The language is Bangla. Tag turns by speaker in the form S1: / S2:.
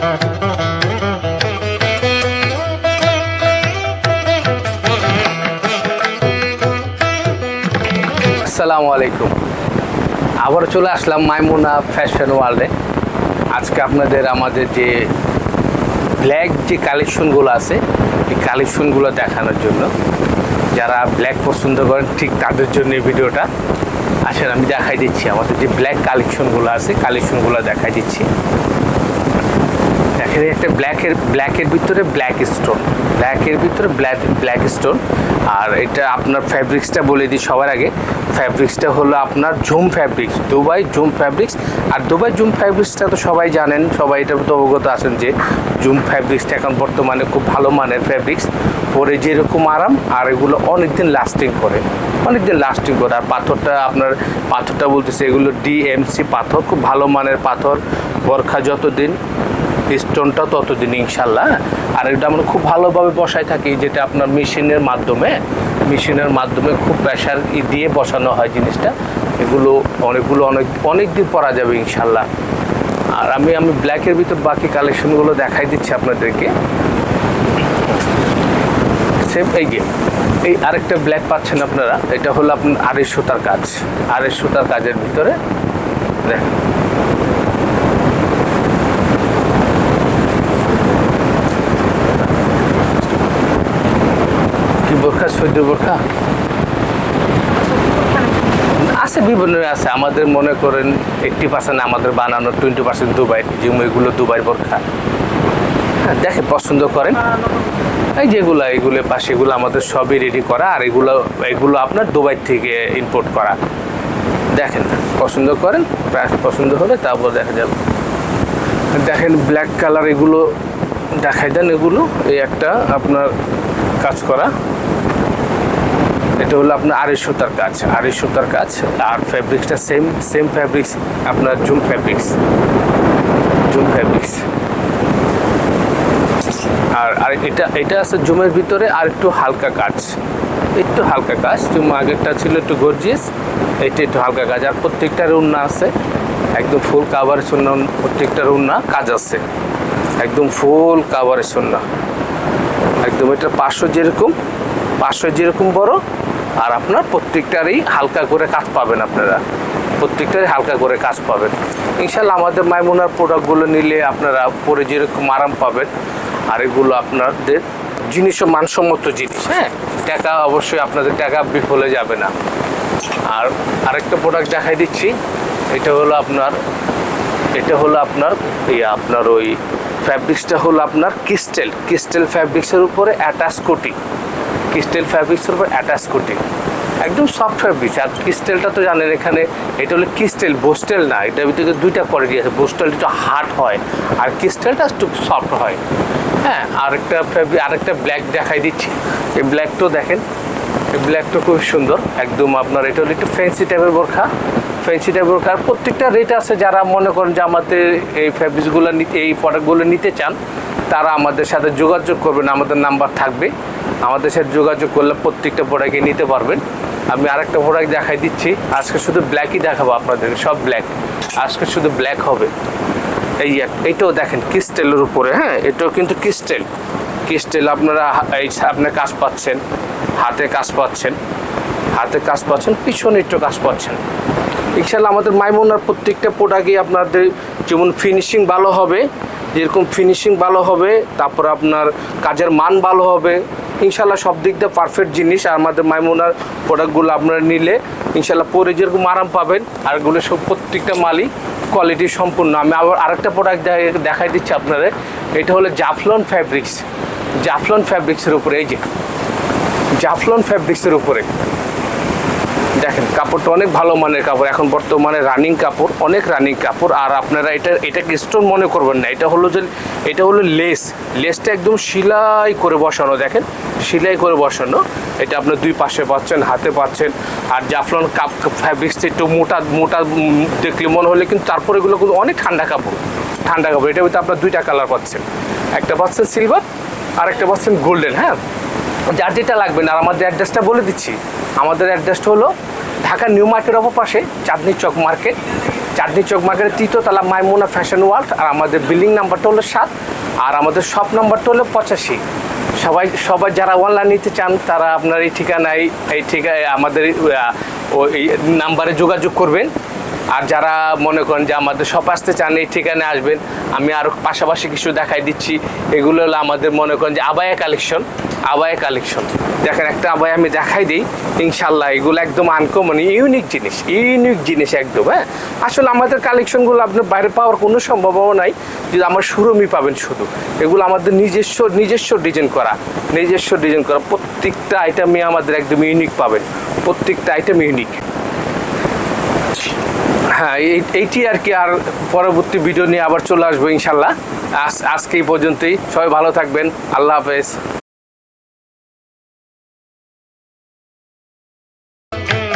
S1: আসসালামু আলাইকুম। আবার চলে আসলাম মাইমুনা ফ্যাশন ওয়ার্ল্ডে। আজকে আপনাদের আমাদের যে ব্ল্যাক যে কালেকশনগুলো আছে এই কালেকশনগুলো দেখানোর জন্য, যারা ব্ল্যাক পছন্দ করেন ঠিক তাদের জন্য এই ভিডিওটা। আসেন আমি দেখাই দিচ্ছি আমাদের যে ব্ল্যাক কালেকশনগুলো আছে, কালেকশনগুলো দেখাই দিচ্ছি। দেখেন একটা ব্ল্যাকের ভিতরে ব্ল্যাক স্টোন, ব্ল্যাক স্টোন। আর এটা আপনার ফ্যাব্রিক্সটা বলে দিই সবার আগে। ফ্যাব্রিক্সটা হলো আপনার Zoom fabrics, Dubai Zoom fabrics. আর দুবাই জুম ফ্যাব্রিক্সটা তো সবাই জানেন, সবাই এটা তো অবগত আছেন যে জুম ফ্যাব্রিক্সটা এখন বর্তমানে খুব ভালো মানের ফ্যাব্রিক্স। পরে যেরকম আরাম, আর এগুলো অনেকদিন লাস্টিং করে। আর পাথরটা বলতেছে এগুলো ডিএমসি পাথর, খুব ভালো মানের পাথর। বরখা যতদিন, স্টোনটা ততদিন ইনশাল্লাহ। আর এটা আমরা খুব ভালোভাবে বসায় থাকি, যেটা আপনার মেশিনের মাধ্যমে খুব প্রেশার দিয়ে বসানো হয় জিনিসটা। এগুলো অনেক দিন পরা যাবে ইনশাল্লাহ। আর আমি ব্ল্যাকের ভিতর বাকি কালেকশনগুলো দেখাই দিচ্ছি আপনাদেরকে। সেম এই আরেকটা ব্ল্যাক পাচ্ছেন আপনারা, এটা হলো আপনার আড়াই সুতার কাজের ভিতরে। দেখেন বোরখা, সৌদি বোরখা আছে, বিভিন্ন আছে। আমাদের মনে করেন 80% আমাদের বানানো, 20% দুবাই, যেমন এগুলো দুবাই বোরখা। হ্যাঁ দেখে পছন্দ করেন, এই যেগুলো এগুলো পাশে এগুলো আমাদের সবই রেডি করা। আর এগুলো আপনার দুবাই থেকে ইম্পোর্ট করা। দেখেন পছন্দ করেন, পছন্দ হলে তারপর দেখা যাবে। দেখেন ব্ল্যাক কালার, এগুলো দেখাই দেন। এগুলো এই একটা আপনার কাজ করা, এটা হলো আপনার আড়াই সুতার কাজ। আর ফ্যাব্রিক্সটা সেম ফ্যাব্রিক্স, আপনার জুম ফ্যাব্রিক্স। আর এটা আছে জুমের ভিতরে আর একটু হালকা কাজ। জুম আগেরটা ছিল একটু গর্জিয়াস, এটা একটু হালকা কাজ। আর প্রত্যেকটার ওড়না আছে একদম ফুল কাভারেজ ওড়না, প্রত্যেকটার ওড়না কাজ আছে একদম ফুল কাভারেজ ওড়না একদম। এটা 500 যেরকম বড়। আর আপনার প্রত্যেকটারই হালকা করে কাজ পাবেন, ইনশাল্লাহ। আমাদের মাইমুনার প্রোডাক্টগুলো নিলে আপনারা পরে যেরকম আরাম পাবেন। আর এগুলো আপনাদের জিনিসও মানসম্মত জিনিস। হ্যাঁ, টাকা অবশ্যই আপনাদের টাকা বিফলে যাবে না। আর আরেকটা প্রোডাক্ট দেখাই দিচ্ছি। এটা হলো আপনার ওই ফ্যাব্রিক্সটা হলো আপনার ক্রিস্টাল ফ্যাব্রিক্সের উপরে অ্যাটাচ কোটিং, একদম সফট ফ্যাব্রিক্স। আর ক্রিস্টালটা তো জানেন এখানে, এটা হলো ক্রিস্টাল, বোস্টেল না। এটার ভিতরে দুইটা কোয়ালিটি আছে, বোস্টেল একটু হার্ড হয় আর ক্রিস্টালটা একটু সফট হয়। হ্যাঁ, আরেকটা ব্ল্যাক দেখাই দিচ্ছি। এই ব্ল্যাকটাও দেখেন, এই ব্ল্যাকটা খুব সুন্দর একদম। আপনার এটা হলো একটু ফ্যান্সি টাইপের বোরখা। প্রত্যেকটা রেট আছে। যারা মনে করেন যে আমাদের এই ফ্যাব্রিক্সগুলো এই প্রোডাক্টগুলো নিতে চান, তারা আমাদের সাথে যোগাযোগ করবেন, আমাদের নাম্বার থাকবে। আমাদের সাথে যোগাযোগ করলে প্রত্যেকটা প্রোডাক্টই নিতে পারবেন। আমি আরেকটা প্রোডাক্ট দেখাই দিচ্ছি। আজকে শুধু ব্ল্যাকই দেখাবো আপনাদের, সব ব্ল্যাক। আজকে শুধু ব্ল্যাক হবে। এইটাও দেখেন ক্রিস্টালের উপরে। হ্যাঁ, এটাও কিন্তু ক্রিস্টাল। আপনারা আপনার কাজ পাচ্ছেন, হাতে কাজ পাচ্ছেন, পিছনে একটু কাজ পাচ্ছেন। ইনশাল্লাহ আমাদের মাইমুনার প্রত্যেকটা প্রোডাক্টই আপনাদের যেমন ফিনিশিং ভালো হবে, তারপর আপনার কাজের মান ভালো হবে ইনশাল্লাহ। সব দিক দিয়ে পারফেক্ট জিনিস। আর আমাদের মাইমুনার প্রোডাক্টগুলো আপনারা নিলে ইনশাল্লাহ পরে যেরকম আরাম পাবেন। আর এগুলো সব প্রত্যেকটা মালই কোয়ালিটি সম্পূর্ণ। আমি আবার আরেকটা প্রোডাক্ট দেখাই দিচ্ছি আপনাদের। এটা হলো জাফলন ফ্যাব্রিক্সের উপরে। এই যে জাফলন ফ্যাব্রিক্সের উপরে দেখেন, কাপড়টা অনেক ভালো মানের কাপড়, এখন বর্তমানে অনেক রানিং কাপড়। আর আপনারা এটাকে স্টোন মনে করবেন না, এটা হলো লেসটা একদম সেলাই করে বসানো। দেখেন সেলাই করে বসানো। এটা আপনার দুই পাশে পাচ্ছেন, হাতে পাচ্ছেন। আর জাফলন ফ্যাব্রিক্সটা একটু মোটা দেখলে মনে হলে, কিন্তু তারপরে এগুলো কিন্তু অনেক ঠান্ডা কাপড়। এটার ভিতরে আপনার দুইটা কালার পাচ্ছেন, একটা পাচ্ছেন সিলভার আর একটা পাচ্ছেন গোল্ডেন। হ্যাঁ, যার যেটা লাগবে না। আর আমাদের অ্যাড্রেসটা বলে দিচ্ছি। আমাদের অ্যাড্রেসটা হলো ঢাকা নিউ মার্কেট অপর পাশে, চাঁদনী চক মার্কেট। চাঁদনী চক মার্কেটের 3য় তলা মাইমুনা ফ্যাশন ওয়ার্ল্ড। আর আমাদের বিল্ডিং নাম্বারটা হলো 7, আর আমাদের শপ নাম্বারটা হলো 85। সবাই যারা অনলাইন নিতে চান তারা আপনার এই ঠিকানায় আমাদের এই নাম্বারে যোগাযোগ করবেন। আর যারা মনে করেন যে আমাদের শপ আসতে চান এই ঠিকানায় আসবেন। আমি আরও পাশাপাশি কিছু দেখাই দিচ্ছি। এগুলো হলো আমাদের মনে করেন যে আবায়া কালেকশন। দেখেন একটা আবায়া আমি দেখাই দিই ইনশাল্লাহ। এগুলো একদম আনকমন ইউনিক জিনিস একদম। হ্যাঁ, আসলে আমাদের কালেকশনগুলো আপনার বাইরে পাওয়ার কোনো সম্ভাবনা নাই, যদি আমার শোরুমই পাবেন শুধু। এগুলো আমাদের নিজস্ব ডিজাইন করা প্রত্যেকটা আইটেমই আমাদের একদম ইউনিক পাবেন, প্রত্যেকটা আইটেম ইউনিক। হ্যাঁ, এইটি আর কি। আর পরবর্তী ভিডিও নিয়ে আবার চলে আসবো ইনশাল্লাহ। আজকে এই পর্যন্তই। সবাই ভালো থাকবেন। আল্লাহ হাফেজ।